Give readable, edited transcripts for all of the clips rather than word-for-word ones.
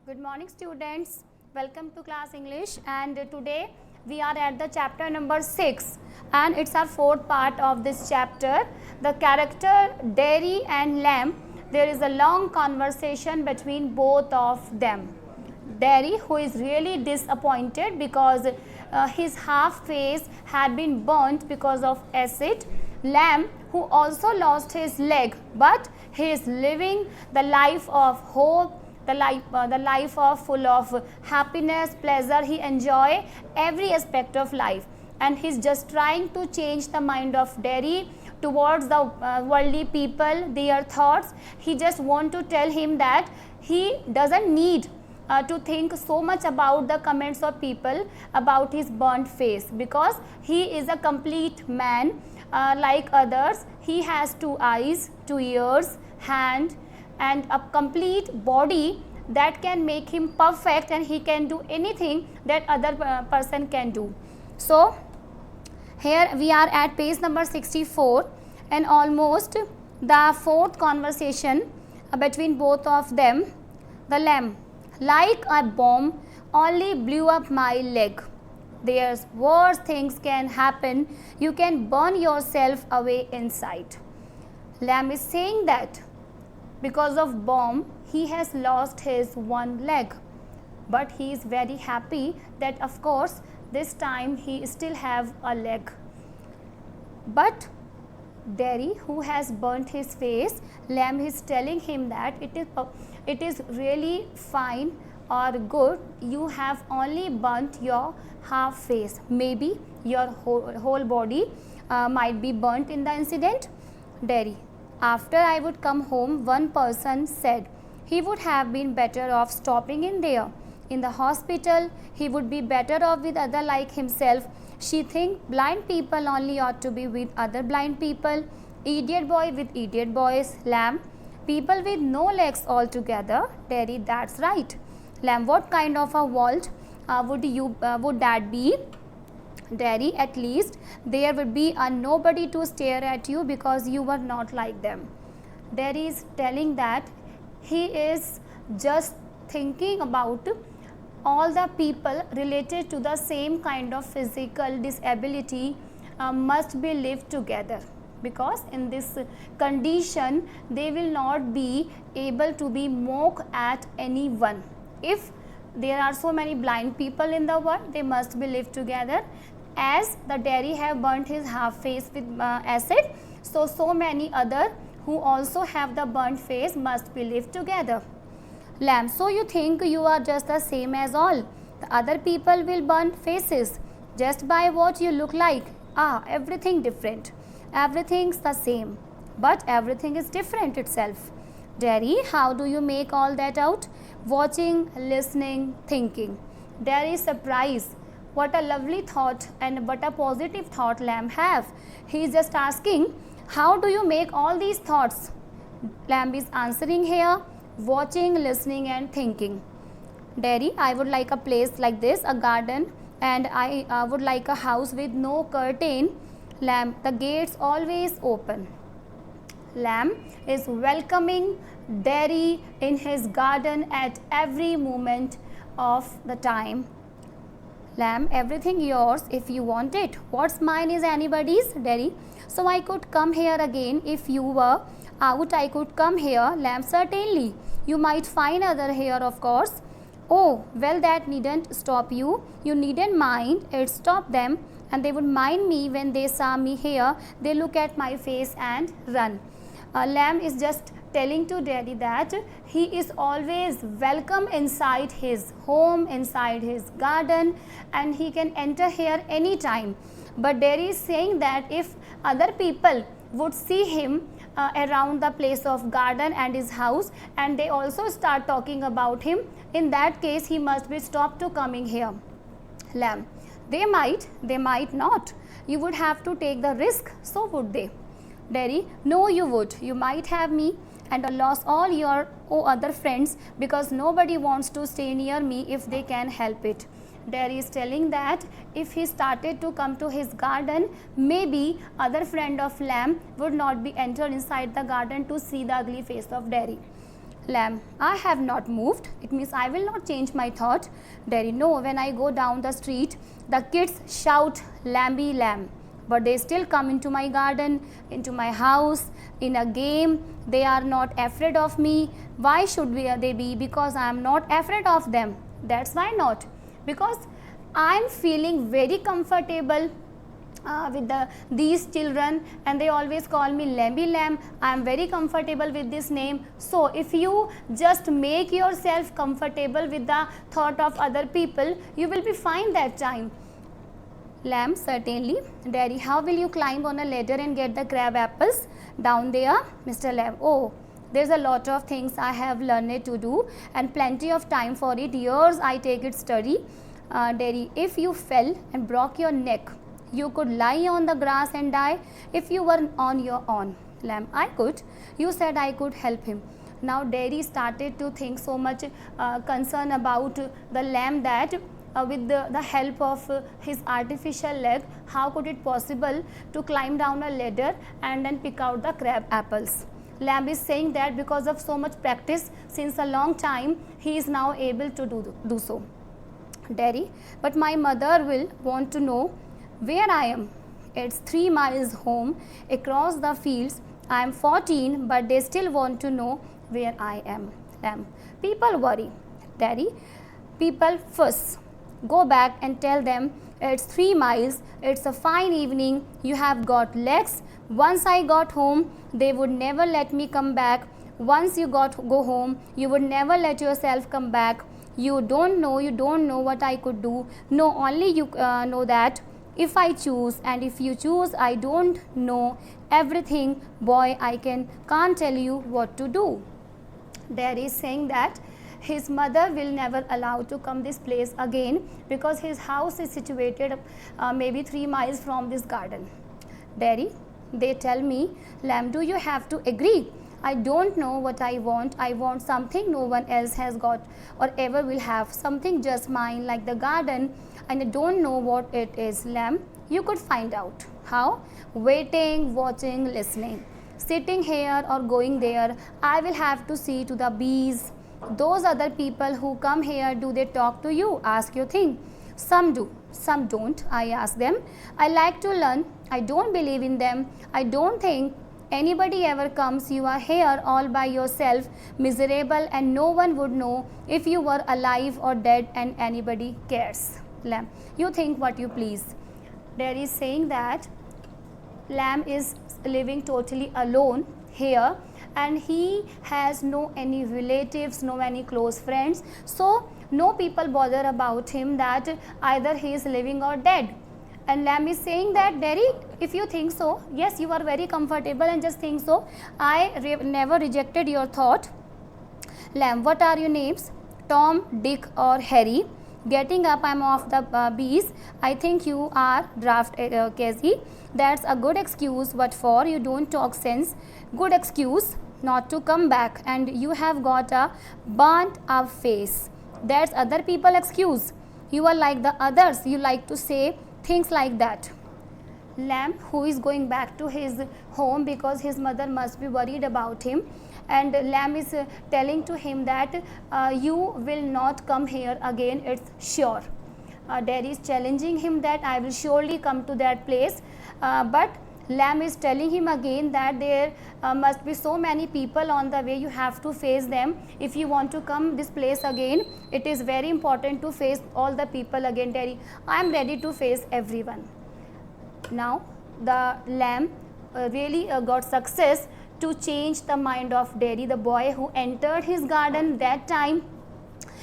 Good morning students, welcome to class English, and today we are at the chapter number 6 and it's our fourth part of this chapter. The character Dairy and Lamb, there is a long conversation between both of them. Dairy, who is really disappointed because his half face had been burnt because of acid. Lamb, who also lost his leg, but he is living the life of hope, the life of full of happiness, pleasure. He enjoy every aspect of life, and he's just trying to change the mind of Dairy towards the worldly people, their thoughts. He just want to tell him that he doesn't need to think so much about the comments of people about his burnt face, because he is a complete man like others. He has 2 eyes, 2 ears, hand and a complete body that can make him perfect, and he can do anything that other person can do. So here we are at page number 64 and almost the fourth conversation between both of them. The lamb, like a bomb, only blew up my leg. There's worse things can happen. You can burn yourself away inside. Lamb is saying that because of bomb he has lost his one leg, but he is very happy that of course this time he still have a leg. But Dairy, who has burnt his face, Lamb is telling him that it is really fine or good, you have only burnt your half face, maybe your whole body might be burnt in the incident. Dairy, after I would come home, one person said he would have been better off stopping in there. In the hospital, he would be better off with other like himself. She think blind people only ought to be with other blind people. Idiot boy with idiot boys. Lamb, people with no legs altogether. Dairy, that's right. Lamb, what kind of a world would that be? Dairy, at least there would be a nobody to stare at you because you were not like them. Dairy is telling that he is just thinking about all the people related to the same kind of physical disability must be lived together, because in this condition they will not be able to be mock at anyone. If there are so many blind people in the world, they must be lived together. As the Dairy have burnt his half face with acid, so many other who also have the burnt face must be lived together. Lamb, so you think you are just the same as all? The other people will burn faces just by what you look like. Everything different. Everything's the same, but everything is different itself. Dairy, how do you make all that out? Watching, listening, thinking. Dairy is surprised. What a lovely thought and what a positive thought Lamb have. He is just asking, how do you make all these thoughts? Lamb is answering here, watching, listening and thinking. Dairy, I would like a place like this, a garden, and I would like a house with no curtain. Lamb, the gates always open. Lamb is welcoming Dairy in his garden at every moment of the time. Lamb, everything yours if you want it. What's mine is anybody's. Dairy, so I could come here again. If you were out, I could come here. Lamb, certainly. You might find other here, of course. Oh, well, that needn't stop you. You needn't mind. It stopped them, and they would mind me when they saw me here. They look at my face and run. Lamb is just telling to Dairy that he is always welcome inside his home, inside his garden, and he can enter here anytime. But Dairy is saying that if other people would see him around the place of garden and his house, and they also start talking about him, in that case he must be stopped to coming here. Lamb, they might not. You would have to take the risk, so would they? Dairy, no you would. You might have me and lost all your other friends, because nobody wants to stay near me if they can help it. Dairy is telling that if he started to come to his garden, maybe other friend of Lamb would not be entered inside the garden to see the ugly face of Dairy. Lamb, I have not moved. It means I will not change my thought. Dairy, no, when I go down the street, the kids shout lamby lamb. But they still come into my garden, into my house, in a game. They are not afraid of me. Why should they be? Because I am not afraid of them. That's why not. Because I am feeling very comfortable with these children, and they always call me lamby lamb. I am very comfortable with this name. So if you just make yourself comfortable with the thought of other people, you will be fine that time. Lamb, certainly. Dairy, how will you climb on a ladder and get the crab apples? Down there, Mr. Lamb, oh, there's a lot of things I have learned to do and plenty of time for it. Years I take it study. Dairy, if you fell and broke your neck, you could lie on the grass and die if you were on your own. Lamb, I could. You said I could help him. Now Dairy started to think so much concern about the lamb that with the help of his artificial leg, how could it possible to climb down a ladder and then pick out the crab apples. Lamb is saying that because of so much practice since a long time, he is now able to do so. Dairy, but my mother will want to know where I am. It's 3 miles home across the fields. I am 14, but they still want to know where I am. Lamb, people worry. Dairy, people fuss. Go back and tell them it's 3 miles. It's a fine evening. You have got legs. Once I got home, they would never let me come back. Once you go home, you would never let yourself come back. You don't know what I could do. No, only you know that. If I choose, and if you choose, I don't know everything. Boy, I can't tell you what to do. There is saying that his mother will never allow to come this place again because his house is situated maybe 3 miles from this garden. Dairy, they tell me, Lamb, do you have to agree? I don't know what I want. I want something no one else has got or ever will have. Something just mine like the garden, and I don't know what it is. Lamb, you could find out. How? Waiting, watching, listening. Sitting here or going there, I will have to see to the bees. Those other people who come here, do they talk to you? Ask your thing. Some do, some don't. I ask them. I like to learn. I don't believe in them. I don't think anybody ever comes. You are here all by yourself, miserable, and no one would know if you were alive or dead, and anybody cares. Lamb, you think what you please. There is saying that Lamb is living totally alone here, and he has no any relatives, no any close friends, so no people bother about him that either he is living or dead. And Lamb is saying that, Derry, if you think so, yes, you are very comfortable and just think so. I never rejected your thought. Lamb, what are your names? Tom, Dick or Harry? Getting up, I'm off the bees. I think you are draft Casey. That's a good excuse. What for? You don't talk sense. Good excuse not to come back, and you have got a burnt up face. That's other people excuse. You are like the others. You like to say things like that. Lamb, who is going back to his home because his mother must be worried about him, and Lamb is telling to him that you will not come here again, it's sure. Daddy is challenging him that I will surely come to that place, but Lamb is telling him again that there must be so many people on the way, you have to face them. If you want to come this place again, it is very important to face all the people again. Daddy, I am ready to face everyone. Now the Lamb really got success to change the mind of Dairy, the boy who entered his garden that time.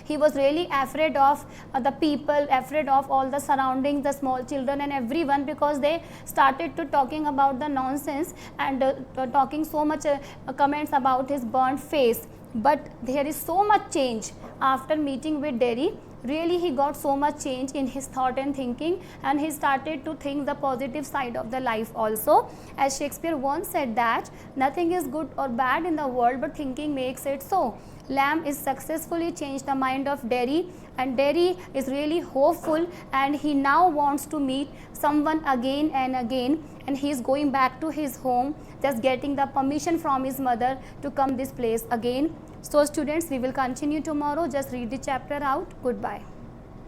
He was really afraid of the people, afraid of all the surroundings, the small children and everyone, because they started to talking about the nonsense and talking so much comments about his burnt face. But there is so much change after meeting with Dairy. Really he got so much change in his thought and thinking, and he started to think the positive side of the life also. As Shakespeare once said that nothing is good or bad in the world, but thinking makes it so. Lamb is successfully changed the mind of Dairy, and Dairy is really hopeful, and he now wants to meet someone again and again, and he is going back to his home, just getting the permission from his mother to come this place again. So students, we will continue tomorrow. Just read the chapter out. Goodbye.